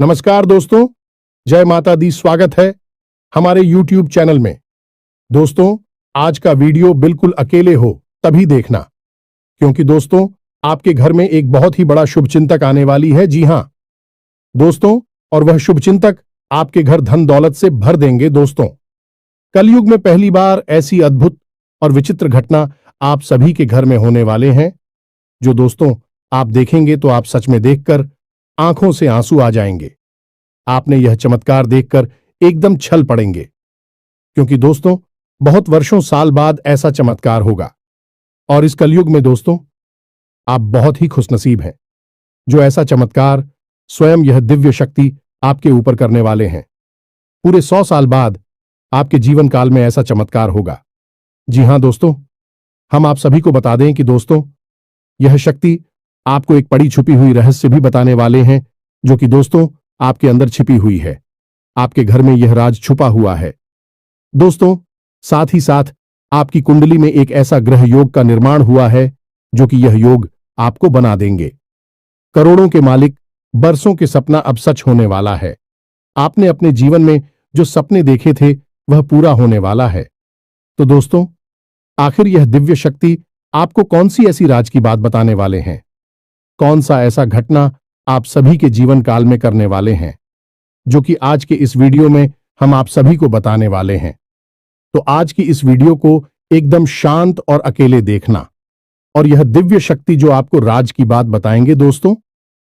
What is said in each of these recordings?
नमस्कार दोस्तों, जय माता दी। स्वागत है हमारे YouTube चैनल में। दोस्तों, आज का वीडियो बिल्कुल अकेले हो तभी देखना, क्योंकि दोस्तों आपके घर में एक बहुत ही बड़ा शुभचिंतक आने वाली है। जी हां दोस्तों, और वह शुभचिंतक आपके घर धन दौलत से भर देंगे। दोस्तों, कलयुग में पहली बार ऐसी अद्भुत और विचित्र घटना आप सभी के घर में होने वाले हैं, जो दोस्तों आप देखेंगे तो आप सच में देखकर आंखों से आंसू आ जाएंगे। आपने यह चमत्कार देखकर एकदम छल पड़ेंगे, क्योंकि दोस्तों बहुत वर्षों साल बाद ऐसा चमत्कार होगा। और इस कलयुग में दोस्तों आप बहुत ही खुशनसीब हैं, जो ऐसा चमत्कार स्वयं यह दिव्य शक्ति आपके ऊपर करने वाले हैं। पूरे 100 साल बाद आपके जीवन काल में ऐसा चमत्कार होगा। जी हां दोस्तों, हम आप सभी को बता दें कि दोस्तों यह शक्ति आपको एक पड़ी छुपी हुई रहस्य भी बताने वाले हैं, जो कि दोस्तों आपके अंदर छिपी हुई है। आपके घर में यह राज छुपा हुआ है। दोस्तों, साथ ही साथ आपकी कुंडली में एक ऐसा ग्रह योग का निर्माण हुआ है, जो कि यह योग आपको बना देंगे करोड़ों के मालिक। बरसों के सपना अब सच होने वाला है। आपने अपने जीवन में जो सपने देखे थे वह पूरा होने वाला है। तो दोस्तों, आखिर यह दिव्य शक्ति आपको कौन सी ऐसी राज की बात बताने वाले हैं? कौन सा ऐसा घटना आप सभी के जीवन काल में करने वाले हैं, जो कि आज के इस वीडियो में हम आप सभी को बताने वाले हैं। तो आज की इस वीडियो को एकदम शांत और अकेले देखना, और यह दिव्य शक्ति जो आपको राज की बात बताएंगे दोस्तों,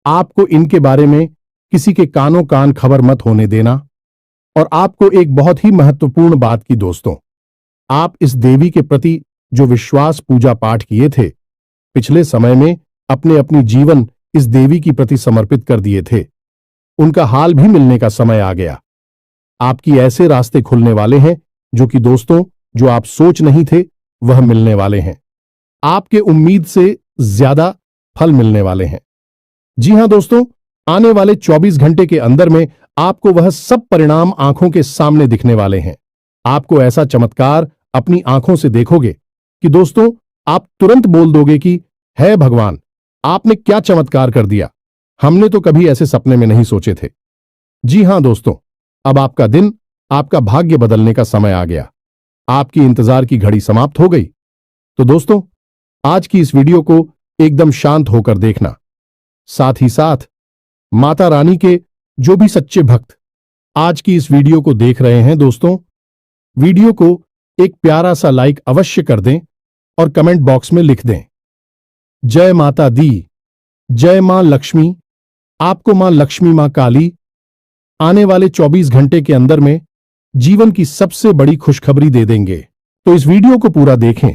आपको इनके बारे में किसी के कानों कान खबर मत होने देना। और आपको एक बहुत ही महत्वपूर्ण बात की दोस्तों, आप इस देवी के प्रति जो विश्वास पूजा पाठ किए थे पिछले समय में, अपने अपनी जीवन इस देवी की प्रति समर्पित कर दिए थे, उनका हाल भी मिलने का समय आ गया। आपकी ऐसे रास्ते खुलने वाले हैं जो कि दोस्तों जो आप सोच नहीं थे वह मिलने वाले हैं। आपके उम्मीद से ज्यादा फल मिलने वाले हैं। जी हां दोस्तों, आने वाले 24 घंटे के अंदर में आपको वह सब परिणाम आंखों के सामने दिखने वाले हैं। आपको ऐसा चमत्कार अपनी आंखों से देखोगे कि दोस्तों आप तुरंत बोल दोगे कि हे भगवान, आपने क्या चमत्कार कर दिया। हमने तो कभी ऐसे सपने में नहीं सोचे थे। जी हां दोस्तों, अब आपका दिन, आपका भाग्य बदलने का समय आ गया। आपकी इंतजार की घड़ी समाप्त हो गई। तो दोस्तों आज की इस वीडियो को एकदम शांत होकर देखना। साथ ही साथ माता रानी के जो भी सच्चे भक्त आज की इस वीडियो को देख रहे हैं दोस्तों, वीडियो को एक प्यारा सा लाइक अवश्य कर दें और कमेंट बॉक्स में लिख दें, जय माता दी, जय मां लक्ष्मी। आपको मां लक्ष्मी, मां काली आने वाले 24 घंटे के अंदर में जीवन की सबसे बड़ी खुशखबरी दे देंगे। तो इस वीडियो को पूरा देखें,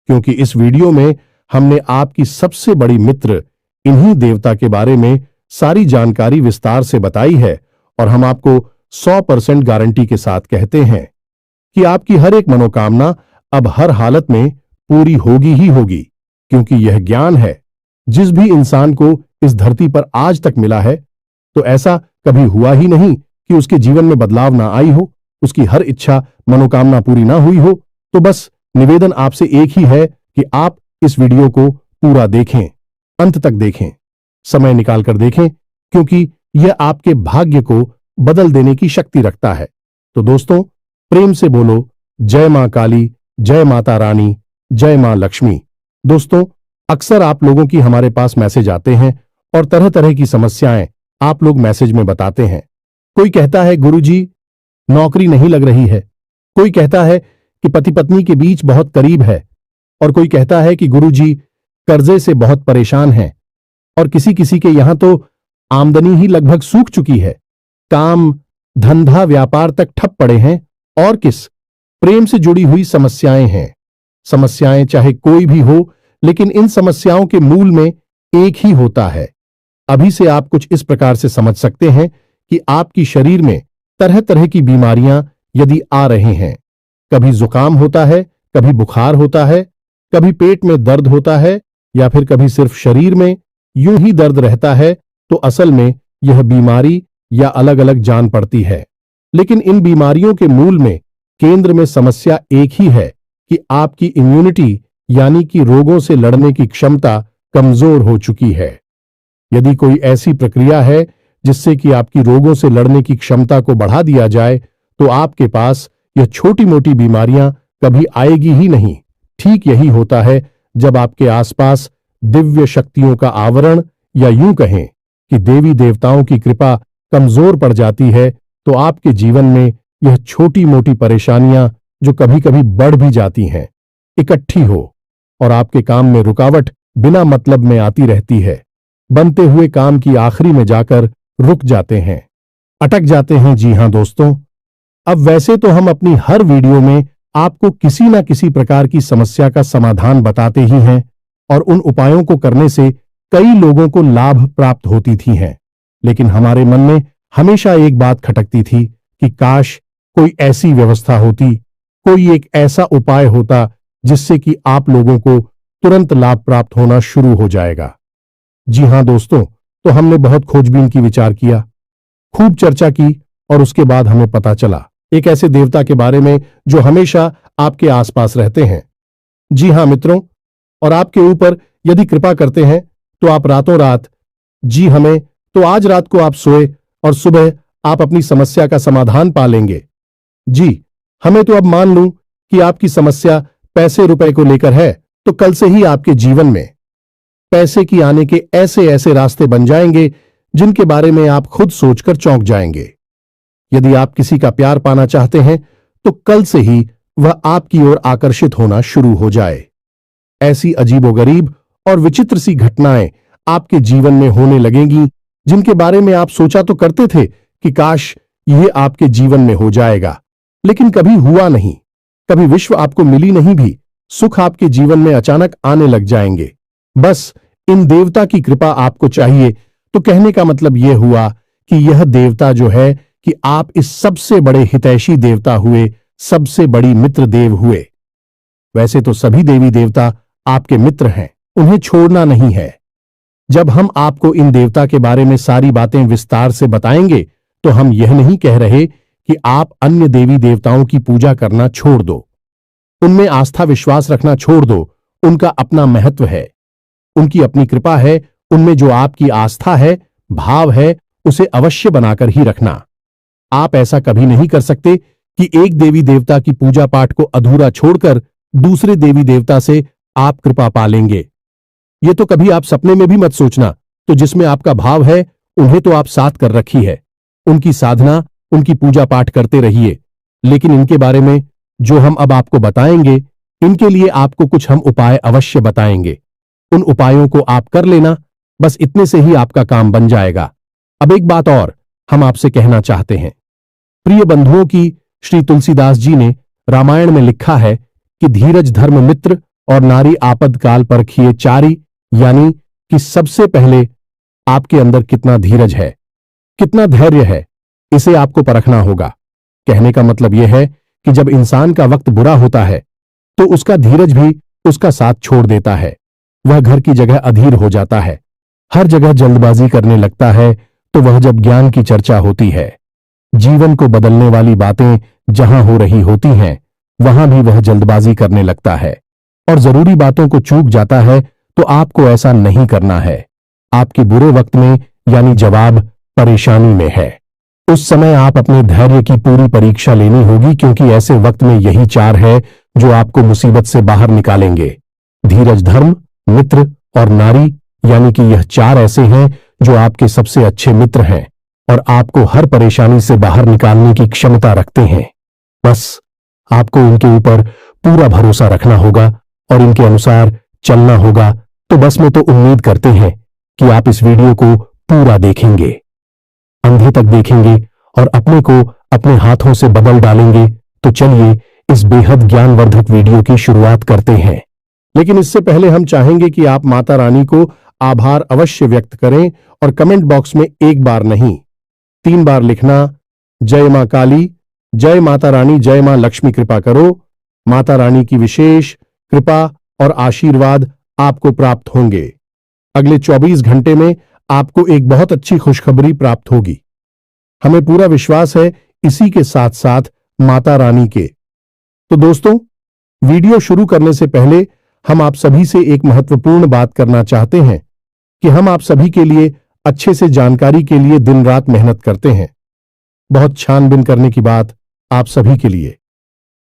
क्योंकि इस वीडियो में हमने आपकी सबसे बड़ी मित्र इन्हीं देवता के बारे में सारी जानकारी विस्तार से बताई है। और हम आपको 100% गारंटी के साथ कहते हैं कि आपकी हर एक मनोकामना अब हर हालत में पूरी होगी ही होगी, क्योंकि यह ज्ञान है जिस भी इंसान को इस धरती पर आज तक मिला है, तो ऐसा कभी हुआ ही नहीं कि उसके जीवन में बदलाव ना आई हो, उसकी हर इच्छा मनोकामना पूरी ना हुई हो। तो बस निवेदन आपसे एक ही है कि आप इस वीडियो को पूरा देखें, अंत तक देखें, समय निकालकर देखें, क्योंकि यह आपके भाग्य को बदल देने की शक्ति रखता है। तो दोस्तों प्रेम से बोलो, जय मां काली, जय माता रानी, जय मां लक्ष्मी। दोस्तों अक्सर आप लोगों की हमारे पास मैसेज आते हैं और तरह तरह की समस्याएं आप लोग मैसेज में बताते हैं। कोई कहता है गुरुजी नौकरी नहीं लग रही है, कोई कहता है कि पति पत्नी के बीच बहुत करीब है, और कोई कहता है कि गुरुजी कर्जे से बहुत परेशान हैं, और किसी किसी के यहां तो आमदनी ही लगभग सूख चुकी है, काम धंधा व्यापार तक ठप पड़े हैं, और किस प्रेम से जुड़ी हुई समस्याएं हैं। समस्याएं चाहे कोई भी हो, लेकिन इन समस्याओं के मूल में एक ही होता है। अभी से आप कुछ इस प्रकार से समझ सकते हैं कि आपकी शरीर में तरह तरह की बीमारियां यदि आ रही हैं, कभी जुकाम होता है, कभी बुखार होता है, कभी पेट में दर्द होता है, या फिर कभी सिर्फ शरीर में यूं ही दर्द रहता है, तो असल में यह बीमारी या अलग अलग जान पड़ती है। लेकिन इन बीमारियों के मूल में केंद्र में समस्या एक ही है कि आपकी इम्यूनिटी यानी कि रोगों से लड़ने की क्षमता कमजोर हो चुकी है। यदि कोई ऐसी प्रक्रिया है जिससे कि आपकी रोगों से लड़ने की क्षमता को बढ़ा दिया जाए, तो आपके पास यह छोटी मोटी बीमारियां कभी आएगी ही नहीं। ठीक यही होता है जब आपके आसपास दिव्य शक्तियों का आवरण, या यूं कहें कि देवी देवताओं की कृपा कमजोर पड़ जाती है, तो आपके जीवन में यह छोटी मोटी परेशानियां, जो कभी कभी बढ़ भी जाती हैं, इकट्ठी हो और आपके काम में रुकावट बिना मतलब में आती रहती है। बनते हुए काम की आखिरी में जाकर रुक जाते हैं, अटक जाते हैं। जी हां दोस्तों, अब वैसे तो हम अपनी हर वीडियो में आपको किसी न किसी प्रकार की समस्या का समाधान बताते ही हैं, और उन उपायों को करने से कई लोगों को लाभ प्राप्त होती थी हैं। लेकिन हमारे मन में हमेशा एक बात खटकती थी कि काश कोई ऐसी व्यवस्था होती, कोई एक ऐसा उपाय होता जिससे कि आप लोगों को तुरंत लाभ प्राप्त होना शुरू हो जाएगा। जी हां दोस्तों, तो हमने बहुत खोजबीन की विचार किया, खूब चर्चा की, और उसके बाद हमें पता चला एक ऐसे देवता के बारे में जो हमेशा आपके आसपास रहते हैं। जी हां मित्रों, और आपके ऊपर यदि कृपा करते हैं तो आप रातों रात, जी हमें तो आज रात को आप सोए और सुबह आप अपनी समस्या का समाधान पा लेंगे। जी हमें तो अब मान लूं कि आपकी समस्या पैसे रुपए को लेकर है, तो कल से ही आपके जीवन में पैसे की आने के ऐसे ऐसे रास्ते बन जाएंगे जिनके बारे में आप खुद सोचकर चौंक जाएंगे। यदि आप किसी का प्यार पाना चाहते हैं तो कल से ही वह आपकी ओर आकर्षित होना शुरू हो जाए। ऐसी अजीबोगरीब और विचित्र सी घटनाएं आपके जीवन में होने लगेंगी जिनके बारे में आप सोचा तो करते थे कि काश यह आपके जीवन में हो जाएगा, लेकिन कभी हुआ नहीं। कभी विश्व आपको मिली नहीं भी, सुख आपके जीवन में अचानक आने लग जाएंगे। बस इन देवता की कृपा आपको चाहिए। तो कहने का मतलब यह हुआ कि यह देवता जो है कि आप इस सबसे बड़े हितैषी देवता हुए, सबसे बड़ी मित्र देव हुए। वैसे तो सभी देवी देवता आपके मित्र हैं, उन्हें छोड़ना नहीं है। जब हम आपको इन देवता के बारे में सारी बातें विस्तार से बताएंगे तो हम यह नहीं कह रहे कि आप अन्य देवी देवताओं की पूजा करना छोड़ दो, उनमें आस्था विश्वास रखना छोड़ दो। उनका अपना महत्व है, उनकी अपनी कृपा है। उनमें जो आपकी आस्था है, भाव है, उसे अवश्य बनाकर ही रखना। आप ऐसा कभी नहीं कर सकते कि एक देवी देवता की पूजा पाठ को अधूरा छोड़कर दूसरे देवी देवता से आप कृपा पा लेंगे। ये तो कभी आप सपने में भी मत सोचना। तो जिसमें आपका भाव है, उन्हें तो आप साथ कर रखी है, उनकी साधना, उनकी पूजा पाठ करते रहिए। लेकिन इनके बारे में जो हम अब आपको बताएंगे, इनके लिए आपको कुछ हम उपाय अवश्य बताएंगे। उन उपायों को आप कर लेना, बस इतने से ही आपका काम बन जाएगा। अब एक बात और हम आपसे कहना चाहते हैं। प्रिय बंधुओं की श्री तुलसीदास जी ने रामायण में लिखा है कि धीरज धर्म मित्र और नारी आपद काल परखिए चारी, यानी कि सबसे पहले आपके अंदर कितना धीरज है, कितना धैर्य है, इसे आपको परखना होगा। कहने का मतलब यह है कि जब इंसान का वक्त बुरा होता है तो उसका धीरज भी उसका साथ छोड़ देता है। वह घर की जगह अधीर हो जाता है, हर जगह जल्दबाजी करने लगता है। तो वह जब ज्ञान की चर्चा होती है, जीवन को बदलने वाली बातें जहां हो रही होती हैं, वहां भी वह जल्दबाजी करने लगता है और जरूरी बातों को चूक जाता है। तो आपको ऐसा नहीं करना है। आपके बुरे वक्त में यानी जवाब परेशानी में है, उस समय आप अपने धैर्य की पूरी परीक्षा लेनी होगी, क्योंकि ऐसे वक्त में यही चार है जो आपको मुसीबत से बाहर निकालेंगे। धीरज धर्म मित्र और नारी, यानी कि यह चार ऐसे हैं जो आपके सबसे अच्छे मित्र हैं और आपको हर परेशानी से बाहर निकालने की क्षमता रखते हैं। बस आपको इनके ऊपर पूरा भरोसा रखना होगा और इनके अनुसार चलना होगा। तो बस मैं तो उम्मीद करते हैं कि आप इस वीडियो को पूरा देखेंगे, अंधे तक देखेंगे और अपने को अपने हाथों से बदल डालेंगे। तो चलिए इस बेहद ज्ञानवर्धक वीडियो की शुरुआत करते हैं। लेकिन इससे पहले हम चाहेंगे कि आप माता रानी को आभार अवश्य व्यक्त करें और कमेंट बॉक्स में एक बार नहीं 3 बार लिखना, जय मां काली, जय माता रानी, जय मां लक्ष्मी कृपा करो। माता रानी की विशेष कृपा और आशीर्वाद आपको प्राप्त होंगे। अगले 24 घंटे में आपको एक बहुत अच्छी खुशखबरी प्राप्त होगी, हमें पूरा विश्वास है इसी के साथ साथ माता रानी के। तो दोस्तों, वीडियो शुरू करने से पहले हम आप सभी से एक महत्वपूर्ण बात करना चाहते हैं कि हम आप सभी के लिए अच्छे से जानकारी के लिए दिन रात मेहनत करते हैं। बहुत छानबीन करने की बात आप सभी के लिए।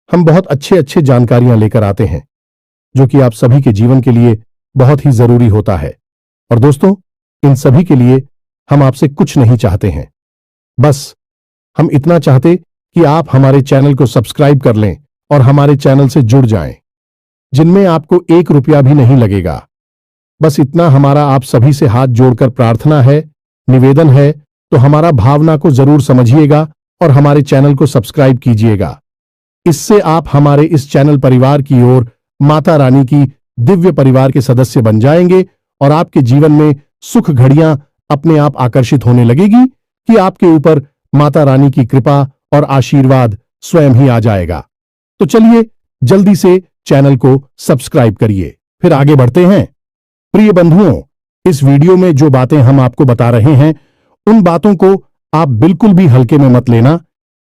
हम बहुत अच्छे अच्छे जानकारियां लेकर आते हैं जो कि आप सभी के जीवन के लिए बहुत ही जरूरी होता है। और दोस्तों, इन सभी के लिए हम आपसे कुछ नहीं चाहते हैं, बस हम इतना चाहते कि आप हमारे चैनल को सब्सक्राइब कर लें और हमारे चैनल से जुड़ जाएं, जिनमें आपको 1 रुपया भी नहीं लगेगा। बस इतना हमारा आप सभी से हाथ जोड़कर प्रार्थना है, निवेदन है, तो हमारा भावना को जरूर समझिएगा और हमारे चैनल को सब्सक्राइब कीजिएगा। इससे आप हमारे इस चैनल परिवार की ओर माता रानी की दिव्य परिवार के सदस्य बन जाएंगे और आपके जीवन में सुख घड़ियां अपने आप आकर्षित होने लगेगी कि आपके ऊपर माता रानी की कृपा और आशीर्वाद स्वयं ही आ जाएगा। तो चलिए जल्दी से चैनल को सब्सक्राइब करिए। फिर आगे बढ़ते हैं। प्रिय बंधुओं, इस वीडियो में जो बातें हम आपको बता रहे हैं उन बातों को आप बिल्कुल भी हल्के में मत लेना,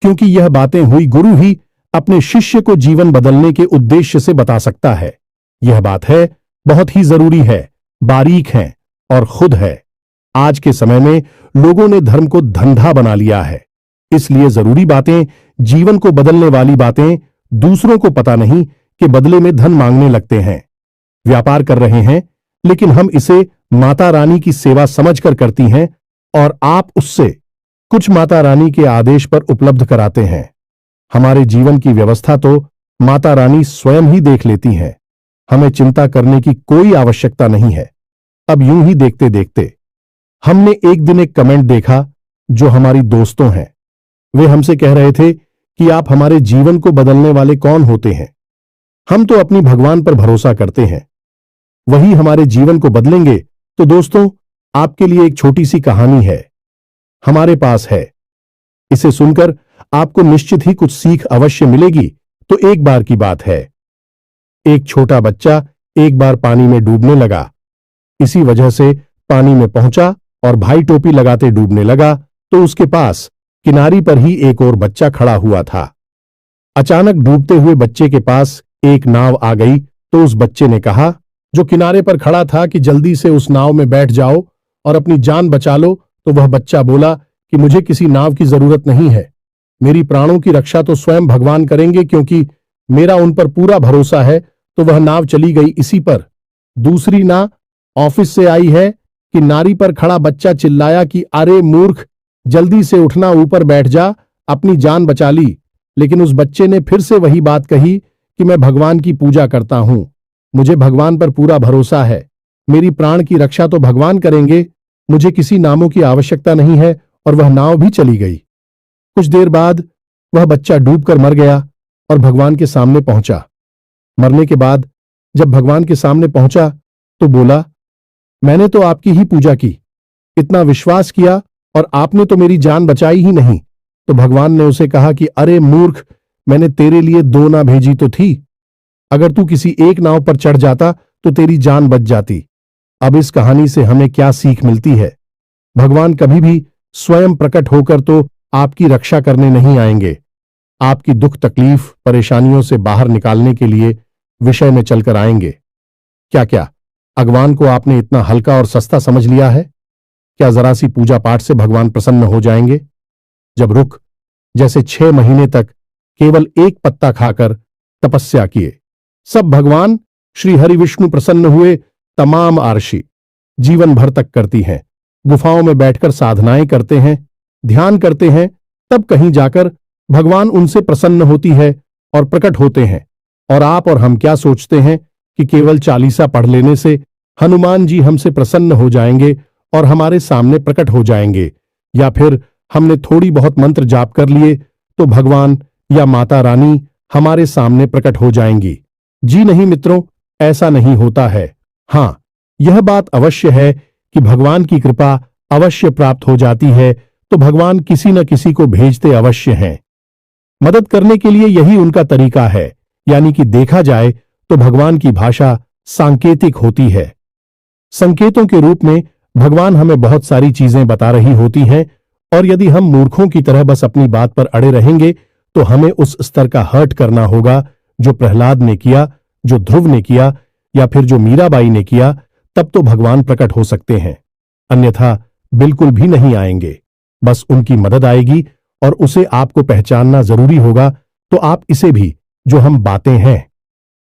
क्योंकि यह बातें हुई गुरु ही अपने शिष्य को जीवन बदलने के उद्देश्य से बता सकता है। यह बात है बहुत ही जरूरी है, बारीक है और खुद है। आज के समय में लोगों ने धर्म को धंधा बना लिया है, इसलिए जरूरी बातें, जीवन को बदलने वाली बातें दूसरों को पता नहीं कि बदले में धन मांगने लगते हैं। व्यापार कर रहे हैं, लेकिन हम इसे माता रानी की सेवा समझकर करती हैं और आप उससे कुछ माता रानी के आदेश पर उपलब्ध कराते हैं। हमारे जीवन की व्यवस्था तो माता रानी स्वयं ही देख लेती हैं। हमें चिंता करने की कोई आवश्यकता नहीं है। अब यूं ही देखते देखते हमने एक दिन एक कमेंट देखा जो हमारी दोस्तों हैं। वे हमसे कह रहे थे कि आप हमारे जीवन को बदलने वाले कौन होते हैं? हम तो अपनी भगवान पर भरोसा करते हैं, वही हमारे जीवन को बदलेंगे। तो दोस्तों, आपके लिए एक छोटी सी कहानी है, हमारे पास है। इसे सुनकर आपको निश्चित ही कुछ सीख अवश्य मिलेगी। तो एक बार की बात है, एक छोटा बच्चा एक बार पानी में डूबने लगा। इसी वजह से पानी में पहुंचा और भाई टोपी लगाते डूबने लगा तो उसके पास किनारी पर ही एक और बच्चा खड़ा हुआ था। अचानक डूबते हुए बच्चे के पास एक नाव आ गई तो उस बच्चे ने कहा, जो किनारे पर खड़ा था, कि जल्दी से उस नाव में बैठ जाओ और अपनी जान बचा लो। तो वह बच्चा बोला कि मुझे किसी नाव की जरूरत नहीं है, मेरी प्राणों की रक्षा तो स्वयं भगवान करेंगे, क्योंकि मेरा उन पर पूरा भरोसा है। तो वह नाव चली गई इसी पर। दूसरी ना ऑफिस से आई है कि नारी पर खड़ा बच्चा चिल्लाया कि अरे मूर्ख, जल्दी से उठना, ऊपर बैठ जा, अपनी जान बचा ली। लेकिन उस बच्चे ने फिर से वही बात कही कि मैं भगवान की पूजा करता हूं, मुझे भगवान पर पूरा भरोसा है, मेरी प्राण की रक्षा तो भगवान करेंगे, मुझे किसी नामों की आवश्यकता नहीं है। और वह नाव भी चली गई। कुछ देर बाद वह बच्चा डूबकर मर गया और भगवान के सामने पहुंचा। मरने के बाद जब भगवान के सामने पहुंचा तो बोला, मैंने तो आपकी ही पूजा की, इतना विश्वास किया और आपने तो मेरी जान बचाई ही नहीं। तो भगवान ने उसे कहा कि अरे मूर्ख, मैंने तेरे लिए 2 नाव भेजी तो थी, अगर तू किसी एक नाव पर चढ़ जाता तो तेरी जान बच जाती। अब इस कहानी से हमें क्या सीख मिलती है? भगवान कभी भी स्वयं प्रकट होकर तो आपकी रक्षा करने नहीं आएंगे, आपकी दुख तकलीफ परेशानियों से बाहर निकालने के लिए विषय में चलकर आएंगे। क्या क्या भगवान को आपने इतना हल्का और सस्ता समझ लिया है? क्या जरा सी पूजा पाठ से भगवान प्रसन्न हो जाएंगे? जब रुख जैसे 6 महीने तक केवल एक पत्ता खाकर तपस्या किए, सब भगवान श्री हरि विष्णु प्रसन्न हुए। तमाम आरशी जीवन भर तक करती हैं, गुफाओं में बैठकर साधनाएं करते हैं, ध्यान करते हैं, तब कहीं जाकर भगवान उनसे प्रसन्न होती है और प्रकट होते हैं। और आप और हम क्या सोचते हैं कि केवल चालीसा पढ़ लेने से हनुमान जी हमसे प्रसन्न हो जाएंगे और हमारे सामने प्रकट हो जाएंगे, या फिर हमने थोड़ी बहुत मंत्र जाप कर लिए तो भगवान या माता रानी हमारे सामने प्रकट हो जाएंगी? जी नहीं मित्रों, ऐसा नहीं होता है। हां, यह बात अवश्य है कि भगवान की कृपा अवश्य प्राप्त हो जाती है तो भगवान किसी न किसी को भेजते अवश्य हैं। मदद करने के लिए यही उनका तरीका है, यानी कि देखा जाए तो भगवान की भाषा सांकेतिक होती है। संकेतों के रूप में भगवान हमें बहुत सारी चीजें बता रही होती हैं, और यदि हम मूर्खों की तरह बस अपनी बात पर अड़े रहेंगे तो हमें उस स्तर का हर्ट करना होगा जो प्रहलाद ने किया, जो ध्रुव ने किया, या फिर जो मीराबाई ने किया। तब तो भगवान प्रकट हो सकते हैं, अन्यथा बिल्कुल भी नहीं आएंगे, बस उनकी मदद आएगी और उसे आपको पहचानना जरूरी होगा। तो आप इसे भी, जो हम बातें हैं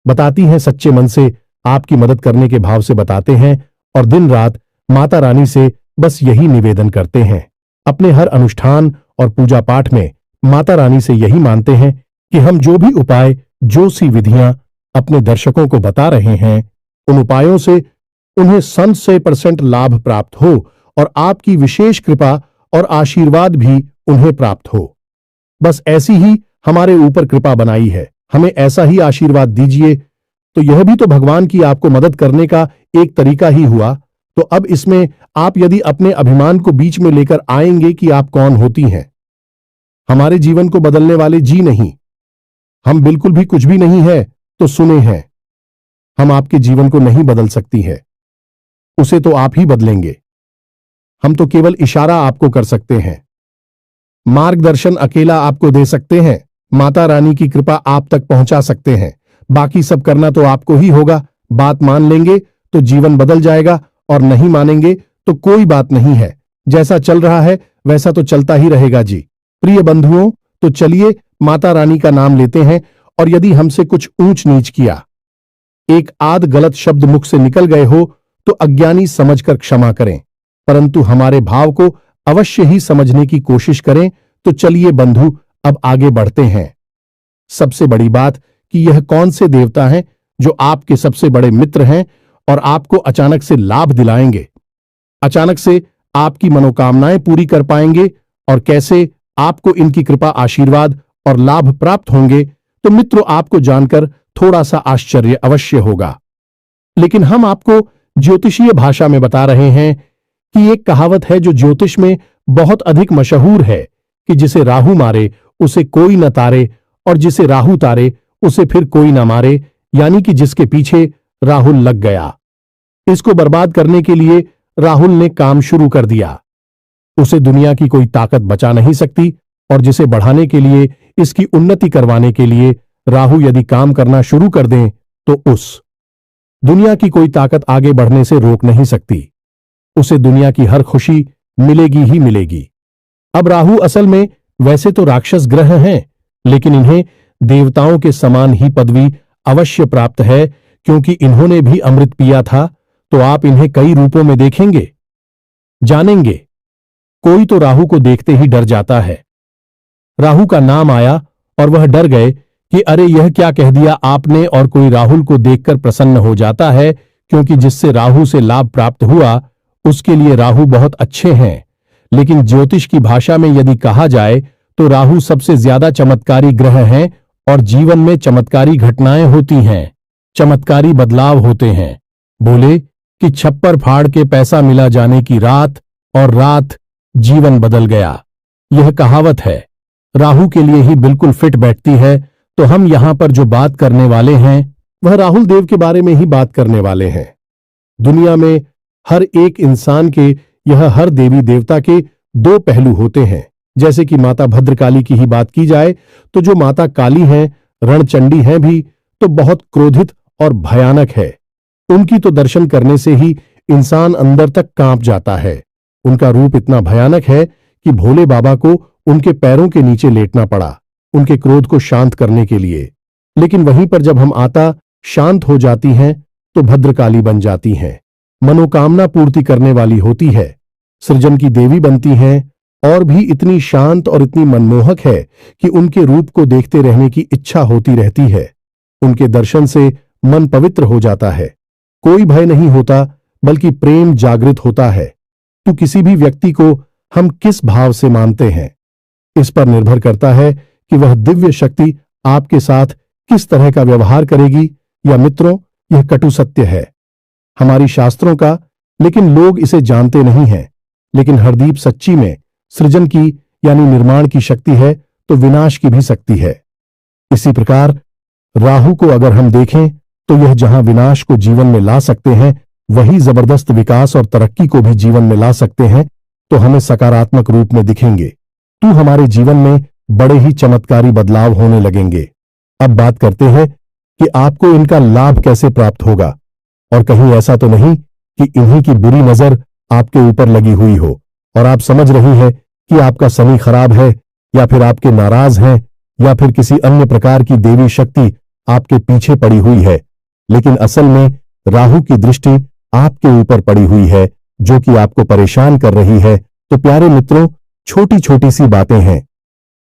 बताती हैं, सच्चे मन से आपकी मदद करने के भाव से बताते हैं और दिन रात माता रानी से बस यही निवेदन करते हैं। अपने हर अनुष्ठान और पूजा पाठ में माता रानी से यही मानते हैं कि हम जो भी उपाय, जो सी विधियां अपने दर्शकों को बता रहे हैं, उन उपायों से उन्हें 100% लाभ प्राप्त हो और आपकी विशेष कृपा और आशीर्वाद भी उन्हें प्राप्त हो। बस ऐसी ही हमारे ऊपर कृपा बनाई है, हमें ऐसा ही आशीर्वाद दीजिए। तो यह भी तो भगवान की आपको मदद करने का एक तरीका ही हुआ। तो अब इसमें आप यदि अपने अभिमान को बीच में लेकर आएंगे कि आप कौन होती हैं, हमारे जीवन को बदलने वाले जी नहीं, हम बिल्कुल भी कुछ भी नहीं है, तो सुने हैं, हम आपके जीवन को नहीं बदल सकती है, उसे तो आप ही बदलेंगे। हम तो केवल इशारा आपको कर सकते हैं, मार्गदर्शन अकेला आपको दे सकते हैं, माता रानी की कृपा आप तक पहुंचा सकते हैं। बाकी सब करना तो आपको ही होगा। बात मान लेंगे तो जीवन बदल जाएगा और नहीं मानेंगे तो कोई बात नहीं है। जैसा चल रहा है वैसा तो चलता ही रहेगा जी। प्रिय बंधुओं, तो चलिए माता रानी का नाम लेते हैं और यदि हमसे कुछ ऊंच नीच किया, एक आध गलत शब्द मुख से निकल गए हो तो अज्ञानी समझकर क्षमा करें, परंतु हमारे भाव को अवश्य ही समझने की कोशिश करें। तो चलिए बंधु, अब आगे बढ़ते हैं। सबसे बड़ी बात कि यह कौन से देवता हैं जो आपके सबसे बड़े मित्र हैं और आपको अचानक से लाभ दिलाएंगे, अचानक से आपकी मनोकामनाएं पूरी कर पाएंगे, और कैसे आपको इनकी कृपा, आशीर्वाद और लाभ प्राप्त होंगे। तो मित्रों, आपको जानकर थोड़ा सा आश्चर्य अवश्य होगा, लेकिन हम आपको ज्योतिषीय भाषा में बता रहे हैं कि एक कहावत है जो ज्योतिष में बहुत अधिक मशहूर है कि जिसे राहु मारे उसे कोई न तारे, और जिसे राहु तारे उसे फिर कोई न मारे, यानी कि जिसके पीछे राहुल लग गया, इसको बर्बाद करने के लिए राहुल ने काम शुरू कर दिया, उसे दुनिया की कोई ताकत बचा नहीं सकती। और जिसे बढ़ाने के लिए, इसकी उन्नति करवाने के लिए राहु यदि काम करना शुरू कर दें तो उस दुनिया की कोई ताकत आगे बढ़ने से रोक नहीं सकती, उसे दुनिया की हर खुशी मिलेगी ही मिलेगी। अब राहु असल में वैसे तो राक्षस ग्रह हैं, लेकिन इन्हें देवताओं के समान ही पदवी अवश्य प्राप्त है, क्योंकि इन्होंने भी अमृत पिया था। तो आप इन्हें कई रूपों में देखेंगे, जानेंगे। कोई तो राहु को देखते ही डर जाता है। राहु का नाम आया और वह डर गए कि अरे यह क्या कह दिया आपने, और कोई राहुल को देखकर प्रसन्न हो जाता है, क्योंकि जिससे राहु से लाभ प्राप्त हुआ उसके लिए राहु बहुत अच्छे हैं। लेकिन ज्योतिष की भाषा में यदि कहा जाए तो राहु सबसे ज्यादा चमत्कारी ग्रह हैं और जीवन में चमत्कारी घटनाएं होती हैं, चमत्कारी बदलाव होते हैं। बोले कि छप्पर फाड़ के पैसा मिला जाने की रात, और रात जीवन बदल गया। यह कहावत है, राहु के लिए ही बिल्कुल फिट बैठती है। तो हम यहां पर जो बात करने वाले हैं वह राहुल देव के बारे में ही बात करने वाले हैं। दुनिया में हर एक इंसान के, यह हर देवी देवता के दो पहलू होते हैं। जैसे कि माता भद्रकाली की ही बात की जाए तो जो माता काली हैं, रणचंडी हैं भी, तो बहुत क्रोधित और भयानक है। उनकी तो दर्शन करने से ही इंसान अंदर तक कांप जाता है। उनका रूप इतना भयानक है कि भोले बाबा को उनके पैरों के नीचे लेटना पड़ा उनके क्रोध को शांत करने के लिए। लेकिन वहीं पर जब हम आता शांत हो जाती हैं तो भद्रकाली बन जाती हैं, मनोकामना पूर्ति करने वाली होती है, सृजन की देवी बनती हैं, और भी इतनी शांत और इतनी मनमोहक है कि उनके रूप को देखते रहने की इच्छा होती रहती है। उनके दर्शन से मन पवित्र हो जाता है, कोई भय नहीं होता, बल्कि प्रेम जागृत होता है। तो किसी भी व्यक्ति को हम किस भाव से मानते हैं, इस पर निर्भर करता है कि वह दिव्य शक्ति आपके साथ किस तरह का व्यवहार करेगी। या मित्रों, यह कटु सत्य है हमारी शास्त्रों का, लेकिन लोग इसे जानते नहीं हैं। लेकिन हरदीप सच्ची में सृजन की यानी निर्माण की शक्ति है तो विनाश की भी शक्ति है। इसी प्रकार राहु को अगर हम देखें तो यह जहां विनाश को जीवन में ला सकते हैं, वही जबरदस्त विकास और तरक्की को भी जीवन में ला सकते हैं। तो हमें सकारात्मक रूप में दिखेंगे, तो हमारे जीवन में बड़े ही चमत्कारी बदलाव होने लगेंगे। अब बात करते हैं कि आपको इनका लाभ कैसे प्राप्त होगा, और कहीं ऐसा तो नहीं कि इन्हीं की बुरी नजर आपके ऊपर लगी हुई हो। और आप समझ रही हैं कि आपका शनि खराब है, या फिर आपके नाराज हैं, या फिर किसी अन्य प्रकार की देवी शक्ति आपके पीछे पड़ी हुई है। लेकिन असल में राहु की दृष्टि आपके ऊपर पड़ी हुई है, जो कि आपको परेशान कर रही है। तो प्यारे मित्रों, छोटी छोटी सी बातें हैं,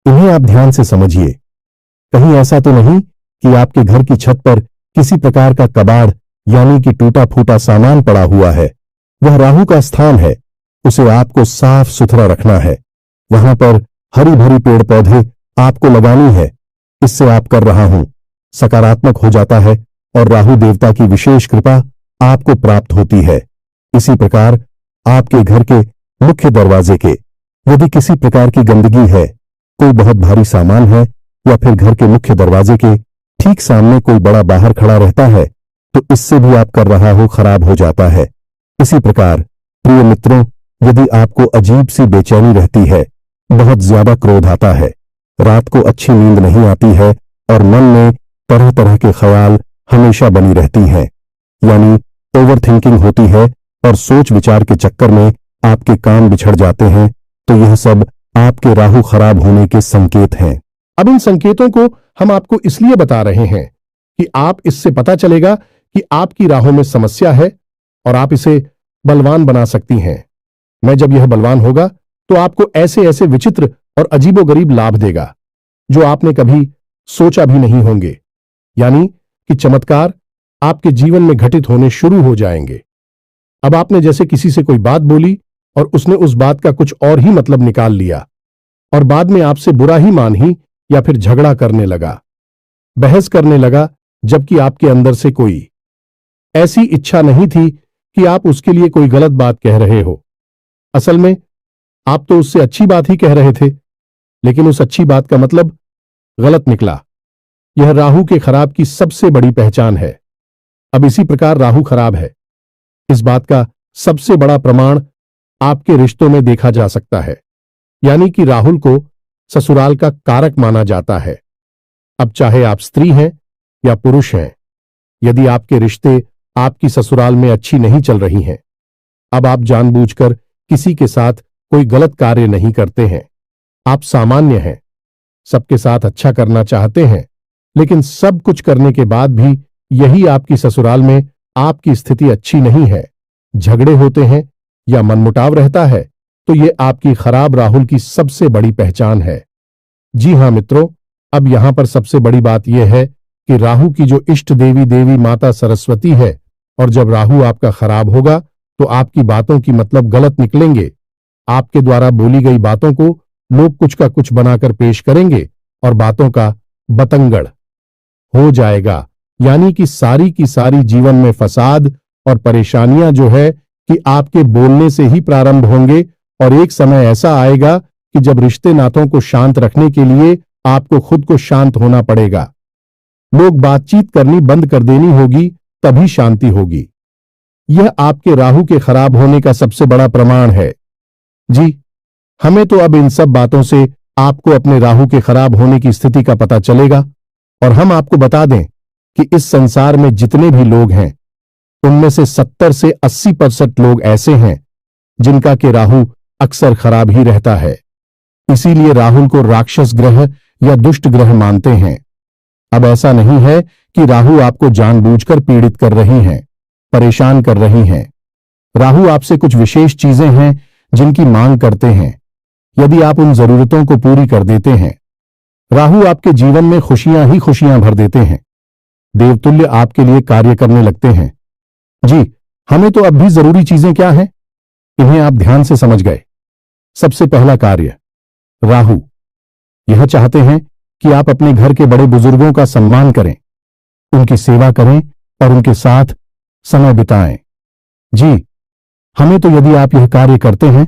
इन्हें आप ध्यान से समझिए। कहीं ऐसा तो नहीं कि आपके घर की छत पर किसी प्रकार का कबाड़ यानी कि टूटा फूटा सामान पड़ा हुआ है। वह राहु का स्थान है, उसे आपको साफ सुथरा रखना है। वहां पर हरी भरी पेड़ पौधे आपको लगानी है। इससे आप कर रहा हूं सकारात्मक हो जाता है और राहु देवता की विशेष कृपा आपको प्राप्त होती है। इसी प्रकार आपके घर के मुख्य दरवाजे के यदि किसी प्रकार की गंदगी है, कोई बहुत भारी सामान है, या फिर घर के मुख्य दरवाजे के ठीक सामने कोई बड़ा बाहर खड़ा रहता है, तो इससे भी आप कर रहा हो खराब हो जाता है। इसी प्रकार प्रिय मित्रों, यदि आपको अजीब सी बेचैनी रहती है, बहुत ज्यादा क्रोध आता है, रात को अच्छी नींद नहीं आती है और मन में तरह तरह के ख्याल हमेशा बनी रहती हैं, यानी ओवर थिंकिंग होती है और सोच विचार के चक्कर में आपके काम बिछड़ जाते हैं, तो यह सब आपके राहु खराब होने के संकेत हैं। अब इन संकेतों को हम आपको इसलिए बता रहे हैं कि आप इससे पता चलेगा कि आपकी राहों में समस्या है और आप इसे बलवान बना सकती हैं। मैं जब यह बलवान होगा तो आपको ऐसे ऐसे विचित्र और अजीबोगरीब लाभ देगा जो आपने कभी सोचा भी नहीं होंगे, यानी कि चमत्कार आपके जीवन में घटित होने शुरू हो जाएंगे। अब आपने जैसे किसी से कोई बात बोली और उसने उस बात का कुछ और ही मतलब निकाल लिया और बाद में आपसे बुरा ही मान ही या फिर झगड़ा करने लगा, बहस करने लगा, जबकि आपके अंदर से कोई ऐसी इच्छा नहीं थी कि आप उसके लिए कोई गलत बात कह रहे हो। असल में आप तो उससे अच्छी बात ही कह रहे थे, लेकिन उस अच्छी बात का मतलब गलत निकला। यह राहु के खराब की सबसे बड़ी पहचान है। अब इसी प्रकार राहु खराब है, इस बात का सबसे बड़ा प्रमाण आपके रिश्तों में देखा जा सकता है, यानी कि राहुल को ससुराल का कारक माना जाता है। अब चाहे आप स्त्री हैं या पुरुष हैं, यदि आपके रिश्ते आपकी ससुराल में अच्छी नहीं चल रही हैं, अब आप जानबूझकर किसी के साथ कोई गलत कार्य नहीं करते हैं। आप सामान्य हैं, सबके साथ अच्छा करना चाहते हैं, लेकिन सब कुछ करने के बाद भी यही आपकी ससुराल में आपकी स्थिति अच्छी नहीं है, झगड़े होते हैं या मनमुटाव रहता है, तो ये आपकी खराब राहुल की सबसे बड़ी पहचान है। जी हां मित्रों, अब यहां पर सबसे बड़ी बात यह है कि राहु की जो इष्ट देवी देवी माता सरस्वती है, और जब राहु आपका खराब होगा तो आपकी बातों की मतलब गलत निकलेंगे। आपके द्वारा बोली गई बातों को लोग कुछ का कुछ बनाकर पेश करेंगे और बातों का बतंगड़ हो जाएगा, यानी कि सारी की सारी जीवन में फसाद और परेशानियां जो है कि आपके बोलने से ही प्रारंभ होंगे, और एक समय ऐसा आएगा कि जब रिश्ते नातों को शांत रखने के लिए आपको खुद को शांत होना पड़ेगा। लोग बातचीत करनी बंद कर देनी होगी, तभी शांति होगी। यह आपके राहु के खराब होने का सबसे बड़ा प्रमाण है। जी, हमें तो अब इन सब बातों से आपको अपने राहु के खराब होने की स्थिति का पता चलेगा, और हम आपको बता दें कि इस संसार में जितने भी लोग हैं, उनमें से 70 से 80% लोग ऐसे हैं जिनका के राहु अक्सर खराब ही रहता है। इसीलिए राहुल को राक्षस ग्रह या दुष्ट ग्रह मानते हैं। अब ऐसा नहीं है कि राहु आपको जानबूझकर पीड़ित कर रही हैं, परेशान कर रही हैं। राहु आपसे कुछ विशेष चीजें हैं जिनकी मांग करते हैं। यदि आप उन जरूरतों को पूरी कर देते हैं, राहु आपके जीवन में खुशियां ही खुशियां भर देते हैं, देवतुल्य आपके लिए कार्य करने लगते हैं। जी, हमें तो अब भी जरूरी चीजें क्या हैं, इन्हें आप ध्यान से समझ गए। सबसे पहला कार्य, राहु यह चाहते हैं कि आप अपने घर के बड़े बुजुर्गों का सम्मान करें, उनकी सेवा करें और उनके साथ समय बिताएं। जी, हमें तो यदि आप यह कार्य करते हैं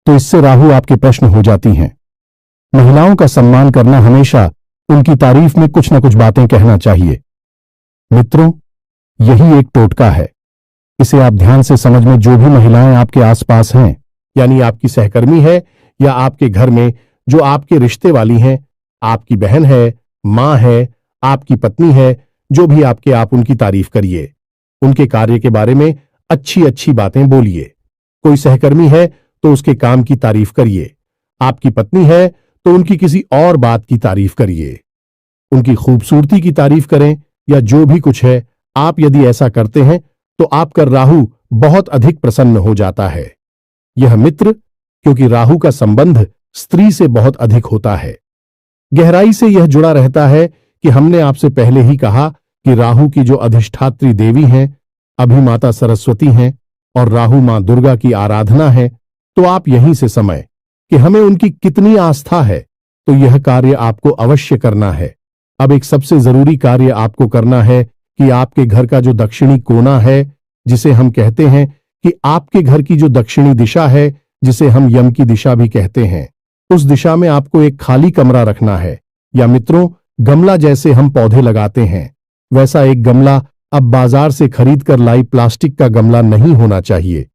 तो इससे राहु आपके प्रश्न हो जाती हैं। महिलाओं का सम्मान करना, हमेशा उनकी तारीफ में कुछ न कुछ बातें कहना चाहिए। मित्रों, यही एक टोटका है, इसे आप ध्यान से समझ में। जो भी महिलाएं आपके आसपास हैं, यानी आपकी सहकर्मी है या आपके घर में जो आपके रिश्ते वाली हैं, आपकी बहन है, मां है, आपकी पत्नी है, जो भी आपके, आप उनकी तारीफ करिए, उनके कार्य के बारे में अच्छी अच्छी बातें बोलिए। कोई सहकर्मी है तो उसके काम की तारीफ करिए। आपकी पत्नी है तो उनकी किसी और बात की तारीफ करिए। उनकी खूबसूरती की तारीफ करें या जो भी कुछ है, आप यदि ऐसा करते हैं तो आपका राहु बहुत अधिक प्रसन्न हो जाता है। यह मित्र, क्योंकि राहु का संबंध स्त्री से बहुत अधिक होता है, गहराई से यह जुड़ा रहता है कि हमने आपसे पहले ही कहा कि राहु की जो अधिष्ठात्री देवी हैं अभी माता सरस्वती हैं और राहु मां दुर्गा की आराधना है। तो आप यहीं से समय कि हमें उनकी कितनी आस्था है, तो यह कार्य आपको अवश्य करना है। अब एक सबसे जरूरी कार्य आपको करना है कि आपके घर का जो दक्षिणी कोना है, जिसे हम कहते हैं कि आपके घर की जो दक्षिणी दिशा है, जिसे हम यम की दिशा भी कहते हैं, उस दिशा में आपको एक खाली कमरा रखना है। या मित्रों, गमला जैसे हम पौधे लगाते हैं वैसा एक गमला अब बाजार से खरीद कर लाई प्लास्टिक का गमला नहीं होना चाहिए।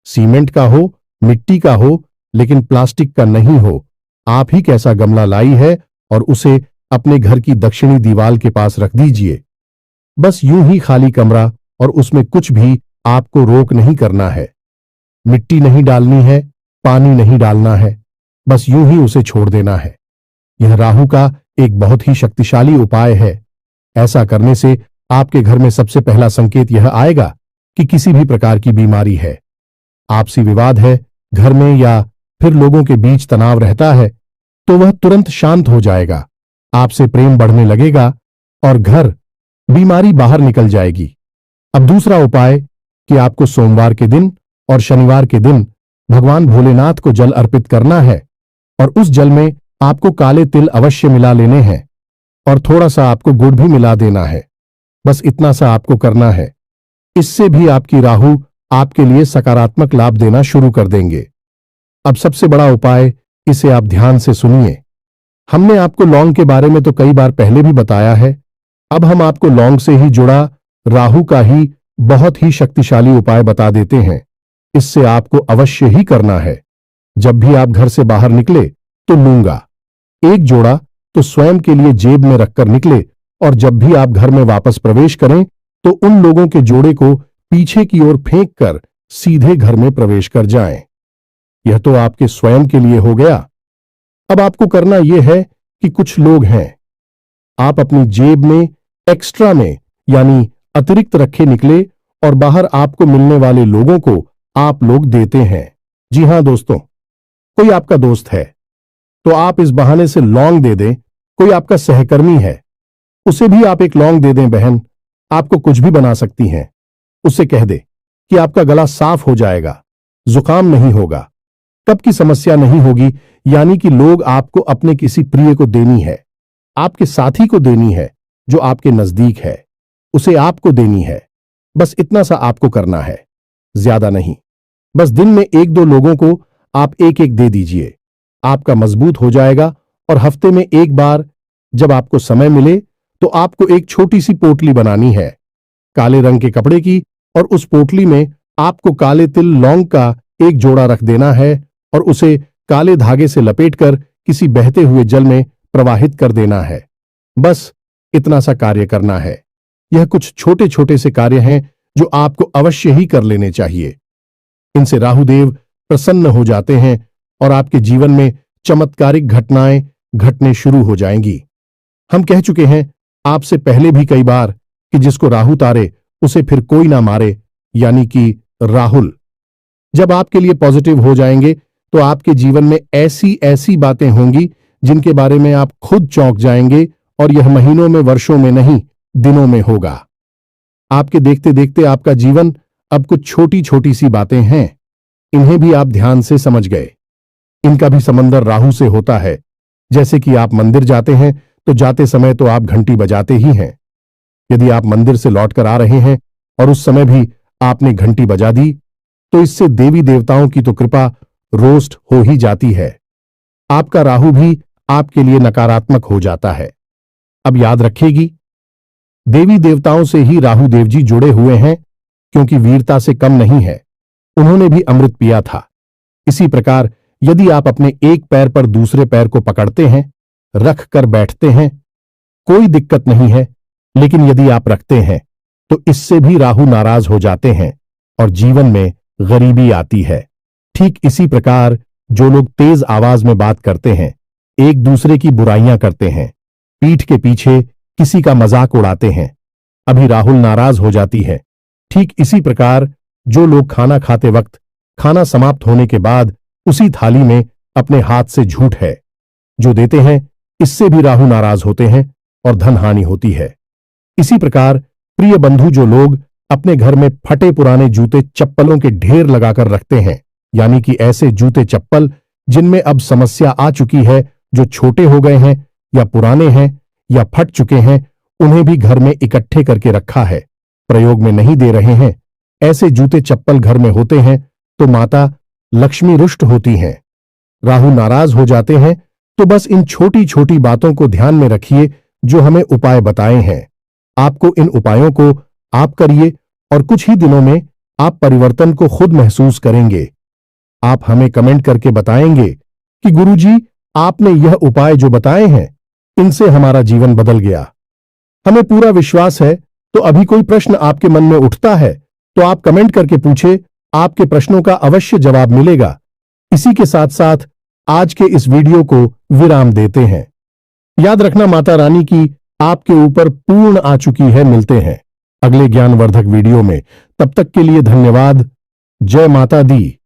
सीमेंट का हो, मिट्टी का हो, लेकिन प्लास्टिक का नहीं हो। आप ही कैसा गमला लाई है और उसे अपने घर की दक्षिणी दीवार के पास रख दीजिए। बस यूं ही खाली कमरा, और उसमें कुछ भी आपको रोक नहीं करना है। मिट्टी नहीं डालनी है, पानी नहीं डालना है, बस यूं ही उसे छोड़ देना है। यह राहु का एक बहुत ही शक्तिशाली उपाय है। ऐसा करने से आपके घर में सबसे पहला संकेत यह आएगा कि किसी भी प्रकार की बीमारी है, आपसी विवाद है घर में, या फिर लोगों के बीच तनाव रहता है, तो वह तुरंत शांत हो जाएगा। आपसे प्रेम बढ़ने लगेगा और घर बीमारी बाहर निकल जाएगी। अब दूसरा उपाय कि आपको सोमवार के दिन और शनिवार के दिन भगवान भोलेनाथ को जल अर्पित करना है, और उस जल में आपको काले तिल अवश्य मिला लेने हैं और थोड़ा सा आपको गुड़ भी मिला देना है। बस इतना सा आपको करना है। इससे भी आपकी राहु आपके लिए सकारात्मक लाभ देना शुरू कर देंगे। अब सबसे बड़ा उपाय, इसे आप ध्यान से सुनिए। हमने आपको लौंग के बारे में तो कई बार पहले भी बताया है। अब हम आपको लौंग से ही जुड़ा राहु का ही बहुत ही शक्तिशाली उपाय बता देते हैं। इससे आपको अवश्य ही करना है। जब भी आप घर से बाहर निकले तो लूंगा एक जोड़ा तो स्वयं के लिए जेब में रखकर निकले, और जब भी आप घर में वापस प्रवेश करें तो उन लोगों के जोड़े को पीछे की ओर फेंक कर सीधे घर में प्रवेश कर जाएं। यह तो आपके स्वयं के लिए हो गया। अब आपको करना यह है कि कुछ लोग हैं, आप अपनी जेब में एक्स्ट्रा में यानी अतिरिक्त रखे निकले और बाहर आपको मिलने वाले लोगों को आप लोग देते हैं। जी हां दोस्तों, कोई आपका दोस्त है तो आप इस बहाने से लौंग दे दें। कोई आपका सहकर्मी है, उसे भी आप एक लौंग दे दें। बहन आपको कुछ भी बना सकती हैं। उससे कह दे कि आपका गला साफ हो जाएगा, जुकाम नहीं होगा, कब की समस्या नहीं होगी। यानी कि लोग आपको अपने किसी प्रिय को देनी है, आपके साथी को देनी है जो आपके नजदीक है, उसे आपको देनी है। बस इतना सा आपको करना है, ज्यादा नहीं। बस दिन में एक दो लोगों को आप एक एक दे दीजिए। आपका मजबूत हो जाएगा। और हफ्ते में एक बार जब आपको समय मिले तो आपको एक छोटी सी पोटली बनानी है काले रंग के कपड़े की, और उस पोटली में आपको काले तिल लौंग का एक जोड़ा रख देना है और उसे काले धागे से लपेटकर किसी बहते हुए जल में प्रवाहित कर देना है। बस इतना सा कार्य करना है। यह कुछ छोटे छोटे से कार्य हैं जो आपको अवश्य ही कर लेने चाहिए। इनसे राहुदेव प्रसन्न हो जाते हैं और आपके जीवन में चमत्कारिक घटनाएं घटने शुरू हो जाएंगी। हम कह चुके हैं आपसे पहले भी कई बार कि जिसको राहु तारे उसे फिर कोई ना मारे, यानी कि राहुल जब आपके लिए पॉजिटिव हो जाएंगे तो आपके जीवन में ऐसी ऐसी बातें होंगी जिनके बारे में आप खुद चौंक जाएंगे, और यह महीनों में, वर्षों में नहीं, दिनों में होगा। आपके देखते देखते आपका जीवन अब कुछ छोटी छोटी सी बातें हैं, इन्हें भी आप ध्यान से समझ गए। इनका भी समंदर राहु से होता है। जैसे कि आप मंदिर जाते हैं तो जाते समय तो आप घंटी बजाते ही हैं। यदि आप मंदिर से लौटकर आ रहे हैं और उस समय भी आपने घंटी बजा दी तो इससे देवी देवताओं की तो कृपा रोस्ट हो ही जाती है। आपका राहु भी आपके लिए नकारात्मक हो जाता है। अब याद रखेगी, देवी देवताओं से ही राहु देव जी जुड़े हुए हैं, क्योंकि वीरता से कम नहीं है, उन्होंने भी अमृत पिया था। इसी प्रकार यदि आप अपने एक पैर पर दूसरे पैर को पकड़ते हैं, रख कर बैठते हैं, कोई दिक्कत नहीं है, लेकिन यदि आप रखते हैं तो इससे भी राहु नाराज हो जाते हैं और जीवन में गरीबी आती है। ठीक इसी प्रकार जो लोग तेज आवाज में बात करते हैं, एक दूसरे की बुराइयां करते हैं, पीठ के पीछे किसी का मजाक उड़ाते हैं, अभी राहुल नाराज हो जाती है। ठीक इसी प्रकार जो लोग खाना खाते वक्त खाना समाप्त होने के बाद उसी थाली में अपने हाथ से झूठ है जो देते हैं, इससे भी राहु नाराज होते हैं और धन हानि होती है। इसी प्रकार प्रिय बंधु जो लोग अपने घर में फटे पुराने जूते चप्पलों के ढेर लगाकर रखते हैं, यानी कि ऐसे जूते चप्पल जिनमें अब समस्या आ चुकी है, जो छोटे हो गए हैं या पुराने हैं या फट चुके हैं, उन्हें भी घर में इकट्ठे करके रखा है, प्रयोग में नहीं दे रहे हैं, ऐसे जूते चप्पल घर में होते हैं तो माता लक्ष्मी रुष्ट होती हैं, राहु नाराज हो जाते हैं। तो बस इन छोटी छोटी बातों को ध्यान में रखिए जो हमें उपाय बताए हैं। आपको इन उपायों को आप करिए और कुछ ही दिनों में आप परिवर्तन को खुद महसूस करेंगे। आप हमें कमेंट करके बताएंगे कि गुरुजी, आपने यह उपाय जो बताए हैं, इनसे हमारा जीवन बदल गया। हमें पूरा विश्वास है। तो अभी कोई प्रश्न आपके मन में उठता है तो आप कमेंट करके पूछे, आपके प्रश्नों का अवश्य जवाब मिलेगा। इसी के साथ साथ आज के इस वीडियो को विराम देते हैं। याद रखना, माता रानी की आपके ऊपर पूर्ण आ चुकी है। मिलते हैं अगले ज्ञानवर्धक वीडियो में, तब तक के लिए धन्यवाद। जय माता दी।